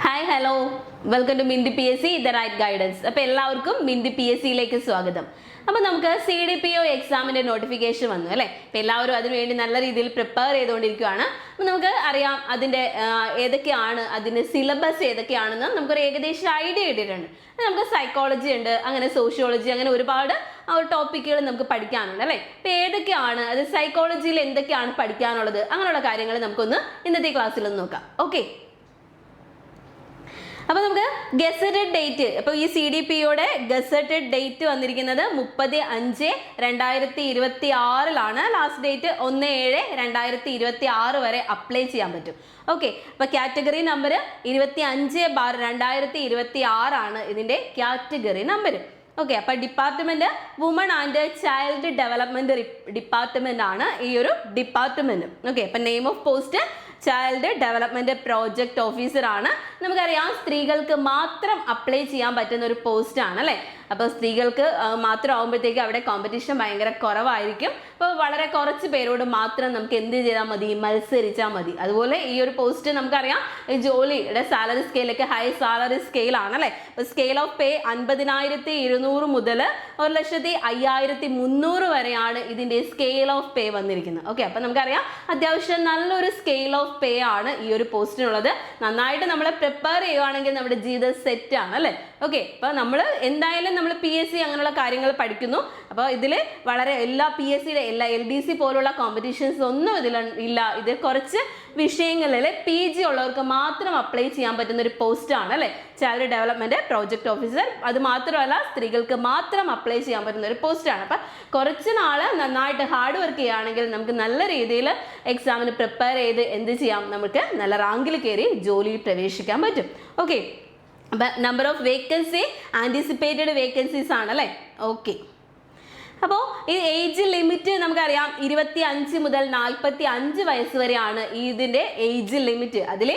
Hi hello welcome to Minthi PSC the right guidance. അപ്പോൾ എല്ലാവർക്കും മിന്തി PSCയിലേക്ക് സ്വാഗതം. അപ്പോൾ നമുക്ക് CDPO എക്സാമിൻ്റെ നോട്ടിഫിക്കേഷൻ വന്നു അല്ലേ. അപ്പോൾ എല്ലാവരും അതിനുവേണ്ടി നല്ല രീതിയിൽ പ്രിപ്പയർ ചെയ്തുകൊണ്ടിരിക്കുകയാണ്. അപ്പോൾ നമുക്ക് അറിയാം അതിൻ്റെ ഏതൊക്കെയാണ് അതിൻ്റെ സിലബസ് ഏതൊക്കെയാണെന്ന് നമുക്കൊരു ഏകദേശം ഐഡിയ കിട്ടിയിട്ടുണ്ട്. നമുക്ക് സൈക്കോളജി ഉണ്ട്, അങ്ങനെ സോഷ്യോളജി, അങ്ങനെ ഒരുപാട് ടോപ്പിക്കുകൾ നമുക്ക് പഠിക്കാനുണ്ട് അല്ലേ. അപ്പോൾ ഏതൊക്കെയാണ് അത്, സൈക്കോളജിയിൽ എന്തൊക്കെയാണ് പഠിക്കാനുള്ളത്, അങ്ങനെയുള്ള കാര്യങ്ങൾ നമുക്കൊന്ന് ഇന്നത്തെ ക്ലാസ്സിലൊന്ന് നോക്കാം. ഓക്കെ, അപ്പോൾ നമുക്ക് ഗസറ്റഡ് ഡേറ്റ്, അപ്പോൾ ഈ CDPOയുടെ ഗസറ്റഡ് ഡേറ്റ് വന്നിരിക്കുന്നത് 30/5/2026 ലാസ്റ്റ് ഡേറ്റ് 1/7/2026 വരെ അപ്ലൈ ചെയ്യാൻ പറ്റും. ഓക്കെ, അപ്പോൾ കാറ്റഗറി നമ്പർ 25/2026 ഇതിൻ്റെ കാറ്റഗറി നമ്പർ. ഓക്കെ, അപ്പോൾ department woman and child development department ആണ് ഈ ഒരു ഡിപ്പാർട്ട്മെന്റ്. ഓക്കെ, അപ്പോൾ name of post child development project officer ആണ്. നമുക്കറിയാം സ്ത്രീകൾക്ക് മാത്രം അപ്ലൈ ചെയ്യാൻ പറ്റുന്ന ഒരു പോസ്റ്റ് ആണ് അല്ലേ. അപ്പോൾ സ്ത്രീകൾക്ക് മാത്രം ആകുമ്പോഴത്തേക്ക് അവിടെ കോമ്പറ്റീഷൻ ഭയങ്കര കുറവായിരിക്കും. അപ്പോൾ വളരെ കുറച്ച് പേരോട് മാത്രം നമുക്ക് എന്ത് ചെയ്താൽ മതി, മത്സരിച്ചാൽ മതി. അതുപോലെ ഈ ഒരു പോസ്റ്റ് നമുക്കറിയാം ഈ ജോലിയുടെ സാലറി സ്കെയിലൊക്കെ ഹൈ സാലറി സ്കെയിൽ ആണല്ലേ. അപ്പോൾ സ്കെയിൽ ഓഫ് പേ 50,200 മുതൽ 1,05,300 വരെയാണ് ഇതിൻ്റെ സ്കെയിൽ ഓഫ് പേ വന്നിരിക്കുന്നത്. ഓക്കെ, അപ്പോൾ നമുക്കറിയാം അത്യാവശ്യം നല്ലൊരു സ്കെയിൽ ഓഫ് പേ ആണ് ഈ ഒരു പോസ്റ്റിനുള്ളത്. നന്നായിട്ട് നമ്മൾ പ്രിപ്പയർ ചെയ്യുകയാണെങ്കിൽ നമ്മുടെ ജീവിതം സെറ്റ് ആണ് അല്ലേ. ഓക്കെ, അപ്പോൾ നമ്മൾ എന്തായാലും നമ്മൾ PSC അങ്ങനെയുള്ള കാര്യങ്ങൾ പഠിക്കുന്നു. അപ്പോൾ ഇതിൽ വളരെ എല്ലാ PSCയുടെ എല്ലാ LDC പോലുള്ള കോമ്പറ്റീഷൻസ് ഒന്നും ഇതിൽ ഇല്ല. ഇത് കുറച്ച് വിഷയങ്ങളിൽ PG ഉള്ളവർക്ക് മാത്രം അപ്ലൈ ചെയ്യാൻ പറ്റുന്ന ഒരു പോസ്റ്റ് ആണ് അല്ലേ, ചൈൽഡ് ഡെവലപ്മെന്റ് പ്രോജക്റ്റ് ഓഫീസർ. അത് മാത്രമല്ല സ്ത്രീകൾക്ക് മാത്രം അപ്ലൈ ചെയ്യാൻ പറ്റുന്ന ഒരു പോസ്റ്റാണ്. അപ്പം കുറച്ച് നാൾ നന്നായിട്ട് ഹാർഡ് വർക്ക് ചെയ്യുകയാണെങ്കിൽ നമുക്ക് നല്ല രീതിയിൽ എക്സാമിന് പ്രിപ്പയർ ചെയ്ത് എന്ത് ചെയ്യാം, നമുക്ക് നല്ല റാങ്കിൽ കയറി ജോലിയിൽ പ്രവേശിക്കാൻ പറ്റും. ഓക്കെ, അപ്പം number of vacancy anticipated vacancies ആണല്ലേ. ഓക്കെ, അപ്പോൾ ഈ ഏജ് ലിമിറ്റ് നമുക്കറിയാം 25 മുതൽ 45 വയസ്സ് വരെയാണ് ഇതിൻ്റെ ഏജ് ലിമിറ്റ്. അതിൽ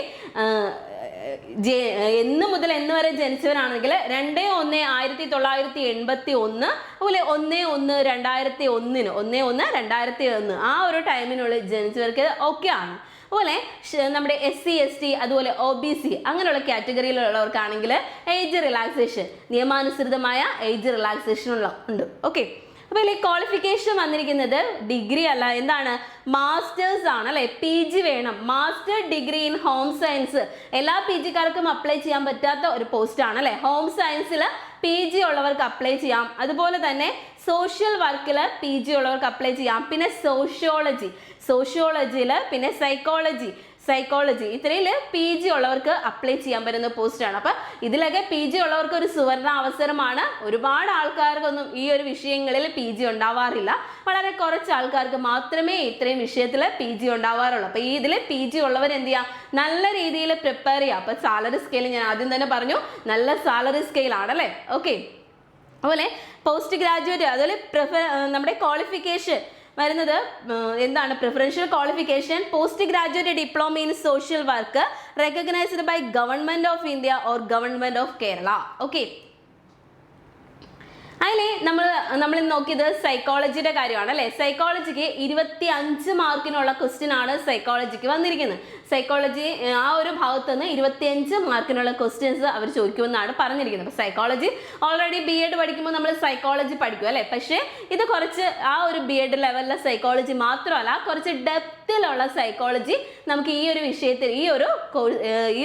എന്ന് മുതൽ എന്ന് വരെ ജനിച്ചവരാണെങ്കിൽ 2/1/1981, അതുപോലെ 1/1/2001, 1/1/2001 ആ ഒരു ടൈമിനുള്ളിൽ ജനിച്ചവർക്ക് ഒക്കെയാണ്. അതുപോലെ നമ്മുടെ SC ST അതുപോലെ OBC അങ്ങനെയുള്ള കാറ്റഗറിയിലുള്ളവർക്കാണെങ്കിൽ ഏജ് റിലാക്സേഷൻ, നിയമാനുസൃതമായ ഏജ് റിലാക്സേഷൻ ഉണ്ട്. ഓക്കെ, അപ്പോൾ ഇതിൽ ക്വാളിഫിക്കേഷൻ വന്നിരിക്കുന്നത് ഡിഗ്രി അല്ല, എന്താണ്, മാസ്റ്റേഴ്സ് ആണ് അല്ലേ. PG വേണം, master degree in home science. എല്ലാ PGക്കാർക്കും അപ്ലൈ ചെയ്യാൻ പറ്റാത്ത ഒരു പോസ്റ്റ് ആണ് അല്ലേ. ഹോം സയൻസിൽ PG ഉള്ളവർക്ക് അപ്ലൈ ചെയ്യാം. അതുപോലെ തന്നെ സോഷ്യൽ വർക്കിൽ PG ഉള്ളവർക്ക് അപ്ലൈ ചെയ്യാം. പിന്നെ സോഷ്യോളജിയിൽ പിന്നെ സൈക്കോളജി ഇത്രയിൽ PG ഉള്ളവർക്ക് അപ്ലൈ ചെയ്യാൻ പറ്റുന്ന പോസ്റ്റാണ്. അപ്പം ഇതിലൊക്കെ PG ഉള്ളവർക്ക് ഒരു സുവർണ അവസരമാണ്. ഒരുപാട് ആൾക്കാർക്കൊന്നും ഈ ഒരു വിഷയങ്ങളിൽ PG ഉണ്ടാവാറില്ല. വളരെ കുറച്ച് ആൾക്കാർക്ക് മാത്രമേ ഇത്രയും വിഷയത്തിൽ PG ഉണ്ടാവാറുള്ളൂ. അപ്പോൾ ഈ ഇതിൽ PG ഉള്ളവർ എന്ത് ചെയ്യുക, നല്ല രീതിയിൽ പ്രിപ്പയർ ചെയ്യുക. അപ്പോൾ സാലറി സ്കെയിൽ ഞാൻ ആദ്യം തന്നെ പറഞ്ഞു, നല്ല സാലറി സ്കെയിൽ ആണല്ലേ. ഓക്കെ, അതുപോലെ പോസ്റ്റ് ഗ്രാജുവേറ്റ്, അതുപോലെ നമ്മുടെ ക്വാളിഫിക്കേഷൻ വരുന്നത് എന്താണ്, preferential qualification post graduate diploma in social work recognised by government of India or government of Kerala. Okay, അതിലെ നമ്മൾ നോക്കിയത് സൈക്കോളജിയുടെ കാര്യമാണ് അല്ലേ. സൈക്കോളജിക്ക് 25 മാർക്കിനുള്ള ക്വസ്റ്റ്യൻ ആണ് സൈക്കോളജിക്ക് വന്നിരിക്കുന്നത്. സൈക്കോളജി ആ ഒരു ഭാഗത്ത് നിന്ന് 25 മാർക്കിനുള്ള ക്വസ്റ്റ്യൻസ് അവർ ചോദിക്കുമെന്നാണ് പറഞ്ഞിരിക്കുന്നത്. അപ്പോൾ സൈക്കോളജി ഓൾറെഡി BEd പഠിക്കുമ്പോൾ നമ്മൾ സൈക്കോളജി പഠിക്കും അല്ലേ. പക്ഷേ ഇത് കുറച്ച് ആ ഒരു BEd ലെവലിലെ സൈക്കോളജി മാത്രമല്ല, കുറച്ച് ഡെപ്തിലുള്ള സൈക്കോളജി നമുക്ക് ഈ ഒരു വിഷയത്തിൽ ഈ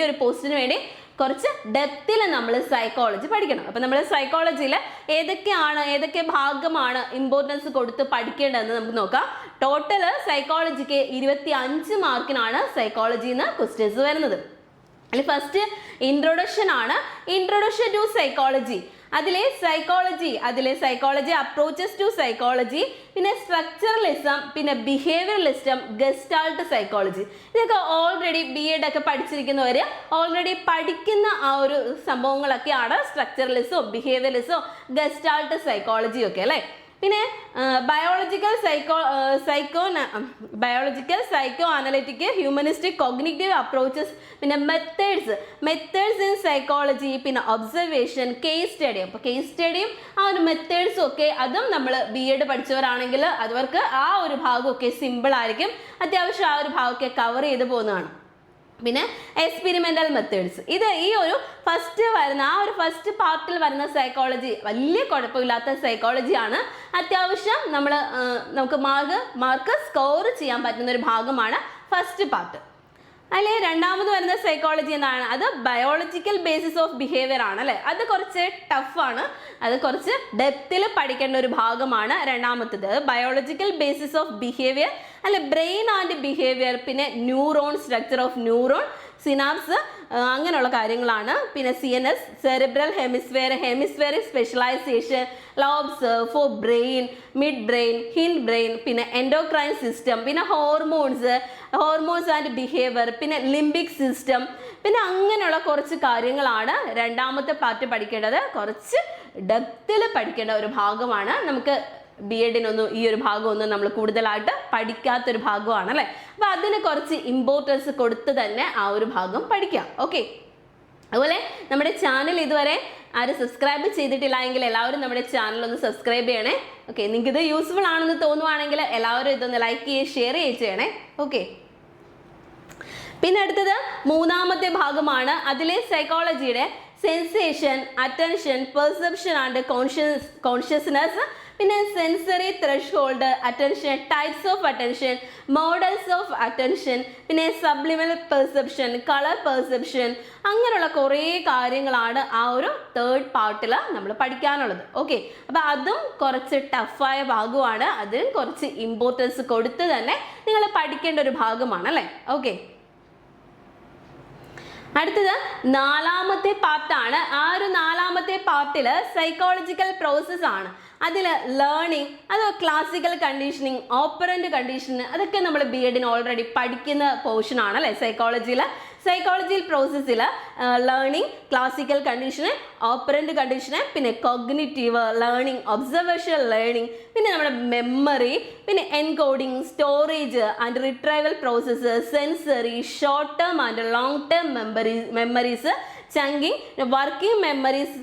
ഒരു പോസ്റ്റിന് വേണ്ടി കുറച്ച് ഡെപ്തിൽ നമ്മൾ സൈക്കോളജി പഠിക്കണം. അപ്പം നമ്മൾ സൈക്കോളജിയിൽ ഏതൊക്കെ ഭാഗമാണ് ഇമ്പോർട്ടൻസ് കൊടുത്ത് പഠിക്കേണ്ടതെന്ന് നമുക്ക് നോക്കാം. ടോട്ടൽ സൈക്കോളജിക്ക് 25 മാർക്കിനാണ് സൈക്കോളജിയിൽ നിന്ന് ക്വസ്റ്റ്യൻസ് വരുന്നത്. അതിൽ ഫസ്റ്റ് ഇൻട്രൊഡക്ഷൻ ആണ്, ഇൻട്രൊഡക്ഷൻ ടു സൈക്കോളജി. അതിലെ സൈക്കോളജി അപ്രോച്ചസ് ടു സൈക്കോളജി, പിന്നെ സ്ട്രക്ചറലിസം, പിന്നെ ബിഹേവിയറലിസം, ഗസ്റ്റാൾട്ട് സൈക്കോളജി. ഇതൊക്കെ ഓൾറെഡി BEd ഒക്കെ പഠിച്ചിരിക്കുന്നവർ ഓൾറെഡി പഠിക്കുന്ന ആ ഒരു സംഭവങ്ങളൊക്കെയാണ് സ്ട്രക്ചറലിസവും ബിഹേവിയറലിസവും ഗസ്റ്റാൾട്ട് സൈക്കോളജിയും ഒക്കെ അല്ലേ. പിന്നെ biological psycho analytic humanistic cognitive approaches, പിന്നെ മെത്തേഡ്സ് ഇൻ സൈക്കോളജി, പിന്നെ ഒബ്സർവേഷൻ, കേസ് സ്റ്റഡി. അപ്പോൾ കേസ് സ്റ്റഡിയും ആ ഒരു മെത്തേഡ്സും ഒക്കെ അതും നമ്മൾ BEd പഠിച്ചവരാണെങ്കിൽ അവർക്ക് ആ ഒരു ഭാഗമൊക്കെ സിമ്പിൾ ആയിരിക്കും. അത്യാവശ്യം ആ ഒരു ഭാഗമൊക്കെ കവർ ചെയ്ത് പോകുന്നതാണ്. പിന്നെ എക്സ്പെരിമെൻ്റൽ മെത്തേഡ്സ്. ഇത് ഈ ഒരു ഫസ്റ്റ് പാർട്ടിൽ വരുന്ന സൈക്കോളജി വലിയ കുഴപ്പമില്ലാത്ത സൈക്കോളജിയാണ്. അത്യാവശ്യം നമുക്ക് മാർക്ക് സ്കോർ ചെയ്യാൻ പറ്റുന്ന ഒരു ഭാഗമാണ് ഫസ്റ്റ് പാർട്ട്. അല്ലെ രണ്ടാമത് വരുന്ന സൈക്കോളജി എന്താണ്? അത് ബയോളജിക്കൽ ബേസിസ് ഓഫ് ബിഹേവിയർ ആണ് അല്ലെ. അത് കുറച്ച് ടഫാണ്, അത് കുറച്ച് ഡെപ്തിൽ പഠിക്കേണ്ട ഒരു ഭാഗമാണ് രണ്ടാമത്തേത്. ബയോളജിക്കൽ ബേസിസ് ഓഫ് ബിഹേവിയർ അല്ലെ, ബ്രെയിൻ ആൻഡ് ബിഹേവിയർ, പിന്നെ neuron, structure of neuron, synapse, അങ്ങനെയുള്ള കാര്യങ്ങളാണ്. പിന്നെ CNS, cerebral hemispheric specialisation, lobes for brain, mid brain, hind brain, പിന്നെ എൻഡോക്രൈൻ സിസ്റ്റം, പിന്നെ ഹോർമോൺസ് ആൻഡ് ബിഹേവിയർ, പിന്നെ ലിംബിക് സിസ്റ്റം, പിന്നെ അങ്ങനെയുള്ള കുറച്ച് കാര്യങ്ങളാണ് രണ്ടാമത്തെ പാർട്ട് പഠിക്കേണ്ടത്. കുറച്ച് ഡെപ്തിൽ പഠിക്കേണ്ട ഒരു ഭാഗമാണ്. നമുക്ക് BEdനൊന്നും ഈ ഒരു ഭാഗമൊന്നും നമ്മൾ കൂടുതലായിട്ട് പഠിക്കാത്തൊരു ഭാഗമാണ് അല്ലേ. അപ്പോൾ അതിന് കുറച്ച് ഇമ്പോർട്ടൻസ് കൊടുത്ത് തന്നെ ആ ഒരു ഭാഗം പഠിക്കാം. ഓക്കെ, അതുപോലെ നമ്മുടെ ചാനൽ ഇതുവരെ ആരും സബ്സ്ക്രൈബ് ചെയ്തിട്ടില്ല എങ്കിൽ എല്ലാവരും നമ്മുടെ ചാനൽ ഒന്ന് സബ്സ്ക്രൈബ് ചെയ്യണേ. ഓക്കെ, നിങ്ങൾക്ക് ഇത് യൂസ്ഫുൾ ആണെന്ന് തോന്നുവാണെങ്കിൽ എല്ലാവരും ഇതൊന്ന് ലൈക്ക് ചെയ്യുക, ഷെയർ ചെയ്യണേ. ഓക്കെ, പിന്നെ അടുത്തത് മൂന്നാമത്തെ ഭാഗമാണ്. അതിലെ സൈക്കോളജിയുടെ sensation, attention, perception and consciousness, പിന്നെ sensory threshold attention, types of attention, models of attention, പിന്നെ സബ്ലിമിനൽ പെർസെപ്ഷൻ, കളർ പെർസെപ്ഷൻ, അങ്ങനെയുള്ള കുറേ കാര്യങ്ങളാണ് ആ ഒരു തേർഡ് പാർട്ടിൽ നമ്മൾ പഠിക്കാനുള്ളത്. ഓക്കെ, അപ്പോൾ അതും കുറച്ച് ടഫായ ഭാഗമാണ്. അതിന് കുറച്ച് ഇമ്പോർട്ടൻസ് കൊടുത്ത് തന്നെ നിങ്ങൾ പഠിക്കേണ്ട ഒരു ഭാഗമാണ് അല്ലേ. ഓക്കെ, അടുത്തത് നാലാമത്തെ പാർട്ടാണ്. ആ ഒരു നാലാമത്തെ പാർട്ടിൽ സൈക്കോളജിക്കൽ പ്രോസസ് ആണ്. അതിൽ ലേണിംഗ്, അത് ക്ലാസിക്കൽ കണ്ടീഷനിങ്, ഓപ്പറന്റ് കണ്ടീഷനിങ്, അതൊക്കെ നമ്മൾ BEdന് ഓൾറെഡി പഠിക്കുന്ന പോർഷൻ ആണ് അല്ലേ. സൈക്കോളജിയിൽ പ്രോസസ്സിൽ learning, classical condition, operant condition, പിന്നെ കോഗ്നിറ്റീവ് ലേണിംഗ്, ഒബ്സർവേഷൻ ലേണിംഗ്, പിന്നെ നമ്മുടെ മെമ്മറി, പിന്നെ encoding, storage and retrieval process, sensory, short term and long term memories, chunking, working memories,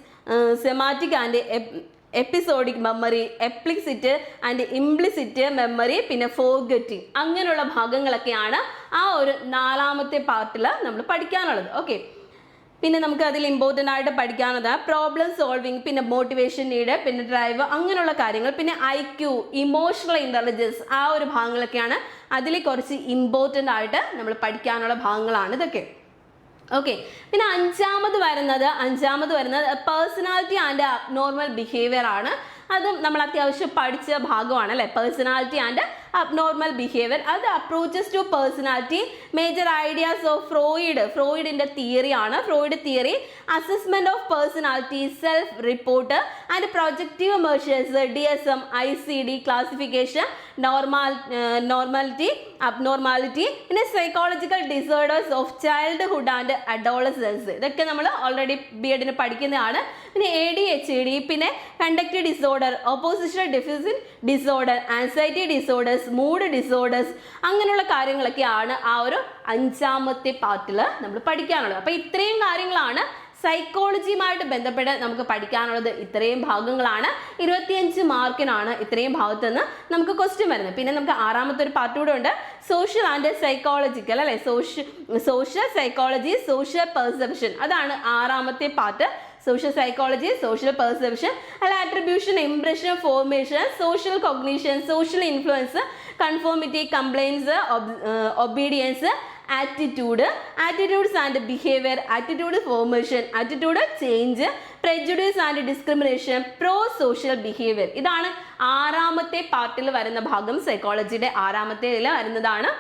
semantic and episodic memory, explicit and implicit memory, പിന്നെ forgetting, അങ്ങനെയുള്ള ഭാഗങ്ങളൊക്കെയാണ് ആ ഒരു നാലാമത്തെ പാർട്ടിൽ നമ്മൾ പഠിക്കാനുള്ളത്. ഓക്കെ, പിന്നെ നമുക്ക് അതിൽ ഇമ്പോർട്ടൻ്റ് ആയിട്ട് പഠിക്കാനുള്ളത് പ്രോബ്ലം സോൾവിങ്, പിന്നെ മോട്ടിവേഷൻ നീഡ്, പിന്നെ ഡ്രൈവ്, അങ്ങനെയുള്ള കാര്യങ്ങൾ, പിന്നെ IQ, ഇമോഷണൽ ഇൻ്റലിജൻസ്, ആ ഒരു ഭാഗങ്ങളൊക്കെയാണ് അതിൽ കുറച്ച് ഇമ്പോർട്ടൻ്റ് ആയിട്ട് നമ്മൾ പഠിക്കാനുള്ള ഭാഗങ്ങളാണ് ഇതൊക്കെ. ഓക്കെ, പിന്നെ അഞ്ചാമത് വരുന്നത് പേഴ്സണാലിറ്റി ആൻഡ് അബ്നോർമൽ ബിഹേവിയർ ആണ്. അതും നമ്മൾ അത്യാവശ്യം പഠിച്ച ഭാഗമാണ് അല്ലേ. പേഴ്സണാലിറ്റി ആൻഡ് അബ്നോർമൽ ബിഹേവിയർ, അത് approaches to personality, major ideas of ഫ്രോയിഡിൻ്റെ തിയറിയാണ്. Freud theory, assessment of personality, self report and projective measures, DSM, ICD classification, normality, abnormality, പിന്നെ psychological disorders of childhood and adolescence, ഇതൊക്കെ നമ്മൾ already BEdന് പഠിക്കുന്നതാണ്. പിന്നെ ADHD, പിന്നെ conduct disorder, oppositional deficit disorder, anxiety disorders, mood disorders, അങ്ങനെയുള്ള കാര്യങ്ങളൊക്കെയാണ് ആ ഒരു അഞ്ചാമത്തെ പാർട്ടിൽ നമ്മൾ പഠിക്കാനുള്ളത്. അപ്പോൾ ഇത്രയും കാര്യങ്ങളാണ് സൈക്കോളജിയുമായിട്ട് ബന്ധപ്പെട്ട് നമുക്ക് പഠിക്കാനുള്ളത്. ഇത്രയും ഭാഗങ്ങളാണ്. 25 മാർക്കിനാണ് ഇത്രയും ഭാഗത്ത് നിന്ന് നമുക്ക് ക്വസ്റ്റ്യൻ വരുന്നത്. പിന്നെ നമുക്ക് ആറാമത്തെ ഒരു പാർട്ട് കൂടെ ഉണ്ട്, സോഷ്യൽ ആൻഡ് സൈക്കോളജിക്കൽ അല്ലെ. സോഷ്യൽ സൈക്കോളജി, സോഷ്യൽ പെർസെപ്ഷൻ, അതാണ് ആറാമത്തെ part. Social psychology, social perception, അല്ല attribution, impression, formation, social cognition, social influence, conformity, compliance, obedience, attitudes and behaviour, attitude formation, attitude change, prejudice and discrimination, pro-social behavior. ഇതാണ് ആറാമത്തെ പാർട്ടിൽ വരുന്ന ഭാഗം, സൈക്കോളജിയുടെ ആറാമത്തേതിൽ വരുന്നതാണ്.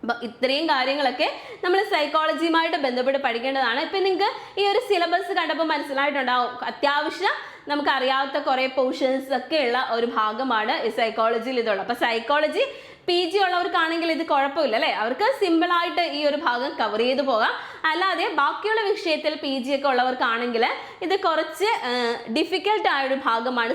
അപ്പോൾ ഇത്രയും കാര്യങ്ങളൊക്കെ നമ്മൾ സൈക്കോളജിയുമായിട്ട് ബന്ധപ്പെട്ട് പഠിക്കേണ്ടതാണ്. ഇപ്പം നിങ്ങൾക്ക് ഈ ഒരു സിലബസ് കണ്ടപ്പോൾ മനസ്സിലായിട്ടുണ്ടാവും, അത്യാവശ്യം നമുക്കറിയാത്ത കുറേ പോർഷൻസ് ഒക്കെ ഉള്ള ഒരു ഭാഗമാണ് ഈ സൈക്കോളജിയിൽ ഇതുള്ളത്. അപ്പോൾ സൈക്കോളജി PG ഉള്ളവർക്കാണെങ്കിൽ ഇത് കുഴപ്പമില്ല അല്ലേ, അവർക്ക് സിമ്പിളായിട്ട് ഈ ഒരു ഭാഗം കവർ ചെയ്ത് പോകാം. അല്ലാതെ ബാക്കിയുള്ള വിഷയത്തിൽ PG ഒക്കെ ഉള്ളവർക്കാണെങ്കിൽ ഇത് കുറച്ച് ഡിഫിക്കൽട്ട് ആയൊരു ഭാഗമാണ്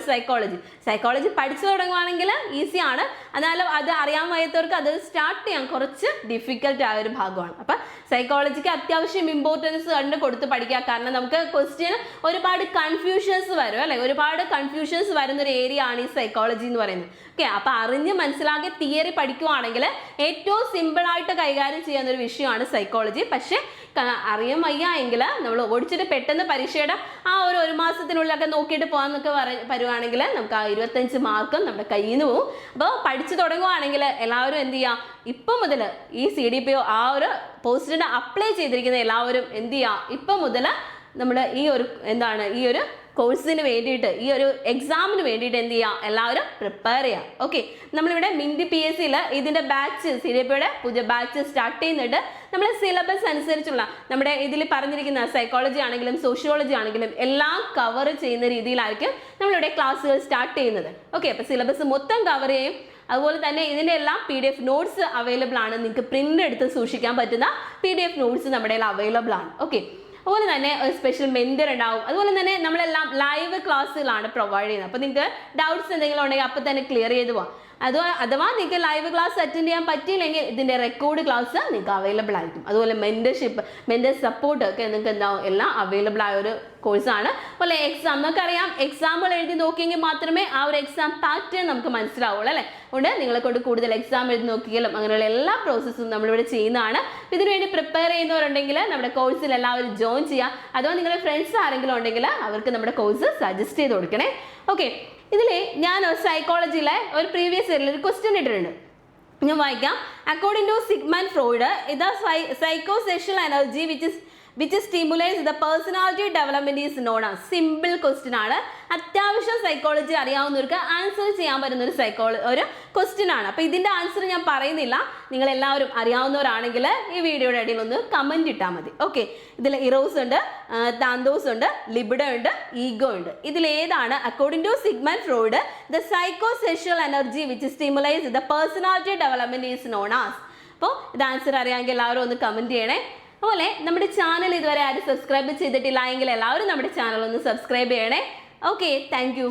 സൈക്കോളജി പഠിച്ചു തുടങ്ങുവാണെങ്കിൽ ഈസിയാണ്, എന്നാലും അത് അറിയാൻ വയ്യാത്തവർക്ക് അത് സ്റ്റാർട്ട് ചെയ്യാൻ കുറച്ച് ഡിഫിക്കൽട്ട് ആയൊരു ഭാഗമാണ്. അപ്പം സൈക്കോളജിക്ക് അത്യാവശ്യം ഇമ്പോർട്ടൻസ് കണ്ട് കൊടുത്ത് പഠിക്കുക. കാരണം നമുക്ക് ക്വസ്റ്റ്യൻ ഒരുപാട് കൺഫ്യൂഷൻസ് വരും അല്ലേ, ഒരുപാട് കൺഫ്യൂഷൻസ് വരുന്നൊരു ഏരിയ ആണ് ഈ സൈക്കോളജി എന്ന് പറയുന്നത്. ഓക്കെ, അപ്പം അറിഞ്ഞ് മനസ്സിലാക്കി തിയറി പഠിക്കുവാണെങ്കിൽ ഏറ്റവും സിമ്പിളായിട്ട് കൈകാര്യം ചെയ്യുന്ന ഒരു വിഷയമാണ് സൈക്കോളജി. പക്ഷേ അറിയാൻ വയ്യ എങ്കിൽ നമ്മൾ ഓടിച്ചിട്ട് പെട്ടെന്ന് പരീക്ഷയുടെ ആ ഒരു മാസത്തിനുള്ളിലൊക്കെ നോക്കിയിട്ട് പോകാമെന്നൊക്കെ പറയുവാണെങ്കിൽ നമുക്ക് ആ 25 മാർക്കും നമ്മുടെ കയ്യിൽ നിന്ന് പോകും. അപ്പോൾ പഠിച്ചു തുടങ്ങുവാണെങ്കിൽ എല്ലാവരും എന്ത് ചെയ്യുക, ഇപ്പം മുതൽ ഈ CDPO ആ ഒരു പോസ്റ്റിന് അപ്ലൈ ചെയ്തിരിക്കുന്ന എല്ലാവരും എന്ത് ചെയ്യുക, ഇപ്പം മുതൽ നമ്മൾ ഈ ഒരു കോഴ്സിന് വേണ്ടിയിട്ട്, ഈ ഒരു എക്സാമിന് വേണ്ടിയിട്ട് എന്ത് ചെയ്യുക, എല്ലാവരും പ്രിപ്പയർ ചെയ്യുക. ഓക്കെ, നമ്മളിവിടെ മിൻറ്റ് PSCയിൽ ഇതിൻ്റെ ബാച്ച് CDPOയുടെ പുതിയ ബാച്ച് സ്റ്റാർട്ട് ചെയ്യുന്നുണ്ട്. നമ്മൾ സിലബസ് അനുസരിച്ചുള്ള നമ്മുടെ ഇതിൽ പറഞ്ഞിരിക്കുന്ന സൈക്കോളജി ആണെങ്കിലും സോഷ്യോളജി ആണെങ്കിലും എല്ലാം കവർ ചെയ്യുന്ന രീതിയിലായിരിക്കും നമ്മളിവിടെ ക്ലാസ്സുകൾ സ്റ്റാർട്ട് ചെയ്യുന്നത്. ഓക്കെ, അപ്പോൾ സിലബസ് മൊത്തം കവർ ചെയ്യും. അതുപോലെ തന്നെ ഇതിൻ്റെ എല്ലാം PDF നോട്ട്സ് അവൈലബിൾ ആണ്. നിങ്ങൾക്ക് പ്രിൻ്റ് എടുത്ത് സൂക്ഷിക്കാൻ പറ്റുന്ന PDF നോട്ട്സ് നമ്മുടെ കയ്യിൽ അവൈലബിൾ ആണ്. ഓക്കെ, അതുപോലെ തന്നെ ഒരു സ്പെഷ്യൽ മെൻറ്റർ ഉണ്ടാവും. അതുപോലെ തന്നെ നമ്മളെല്ലാം ലൈവ് ക്ലാസ്സുകളാണ് പ്രൊവൈഡ് ചെയ്യുന്നത്. അപ്പോൾ നിങ്ങൾക്ക് ഡൗട്ട്സ് എന്തെങ്കിലും ഉണ്ടെങ്കിൽ അപ്പോൾ തന്നെ ക്ലിയർ ചെയ്ത് പോകാം. അഥവാ നിങ്ങൾക്ക് ലൈവ് ക്ലാസ് അറ്റൻഡ് ചെയ്യാൻ പറ്റിയില്ലെങ്കിൽ ഇതിൻ്റെ റെക്കോർഡ് ക്ലാസ് നിങ്ങൾക്ക് അവൈലബിൾ ആയിരിക്കും. അതുപോലെ മെൻറ്റർ സപ്പോർട്ട് ഒക്കെ നിങ്ങൾക്ക് എന്താവും, എല്ലാം അവൈലബിൾ ആയ ഒരു കോഴ്സാണ്. അതുപോലെ എക്സാം, നമുക്കറിയാം എക്സാമുകൾ എഴുതി നോക്കിയെങ്കിൽ മാത്രമേ ആ ഒരു എക്സാം പാറ്റേൺ നമുക്ക് മനസ്സിലാവുള്ളൂ അല്ലേ. അതുകൊണ്ട് നിങ്ങളെ കൊണ്ട് കൂടുതൽ എക്സാം എഴുതി നോക്കിയാലും അങ്ങനെയുള്ള എല്ലാ പ്രോസസ്സും നമ്മളിവിടെ ചെയ്യുന്നതാണ്. ഇതിനുവേണ്ടി പ്രിപ്പയർ ചെയ്യുന്നവരുണ്ടെങ്കിൽ നമ്മുടെ കോഴ്സിൽ എല്ലാവരും ജോയിൻ ചെയ്യുക. അഥവാ നിങ്ങളുടെ ഫ്രണ്ട്സ് ആരെങ്കിലും ഉണ്ടെങ്കിൽ അവർക്ക് നമ്മുടെ കോഴ്സ് സജസ്റ്റ് ചെയ്ത് കൊടുക്കണേ. ഓക്കെ, ഇതിൽ ഞാൻ സൈക്കോളജിയിലെ ഒരു പ്രീവിയസ് ഇയറിൽ ഒരു ക്വസ്റ്റ്യൻ ഇട്ടിട്ടുണ്ട്. ഞാൻ വായിക്കാം. അക്കോർഡിംഗ് ടു സിഗ്മണ്ട് ഫ്രോയിഡ്, ഇത് psychosexual energy which stimulates the personality development is known as. Simple question ആണ്. അത്യാവശ്യം സൈക്കോളജി അറിയാവുന്നവർക്ക് ആൻസർ ചെയ്യാൻ പറ്റുന്ന ഒരു ക്വസ്റ്റ്യൻ ആണ്. അപ്പോൾ ഇതിൻ്റെ ആൻസർ ഞാൻ പറയുന്നില്ല. നിങ്ങൾ എല്ലാവരും അറിയാവുന്നവരാണെങ്കിൽ ഈ വീഡിയോയുടെ ഇടയിൽ ഒന്ന് കമൻറ്റ് ഇട്ടാൽ മതി. ഓക്കെ, ഇതിൽ ഇറോസ് ഉണ്ട്, താന്തോസ് ഉണ്ട്, ലിബിഡോ ഉണ്ട്, ഈഗോ ഉണ്ട്. ഇതിലേതാണ് according to Sigmund Freud the psychosexual energy which stimulates the personality development is known as? അപ്പോൾ ഇത് ആൻസർ അറിയാമെങ്കിൽ എല്ലാവരും ഒന്ന് കമൻറ്റ് ചെയ്യണേ. അതുപോലെ നമ്മുടെ ചാനൽ ഇതുവരെ ആരും സബ്സ്ക്രൈബ് ചെയ്തിട്ടില്ല എങ്കിൽ എല്ലാവരും നമ്മുടെ ചാനൽ ഒന്ന് സബ്സ്ക്രൈബ് ചെയ്യണേ. Okay, thank you.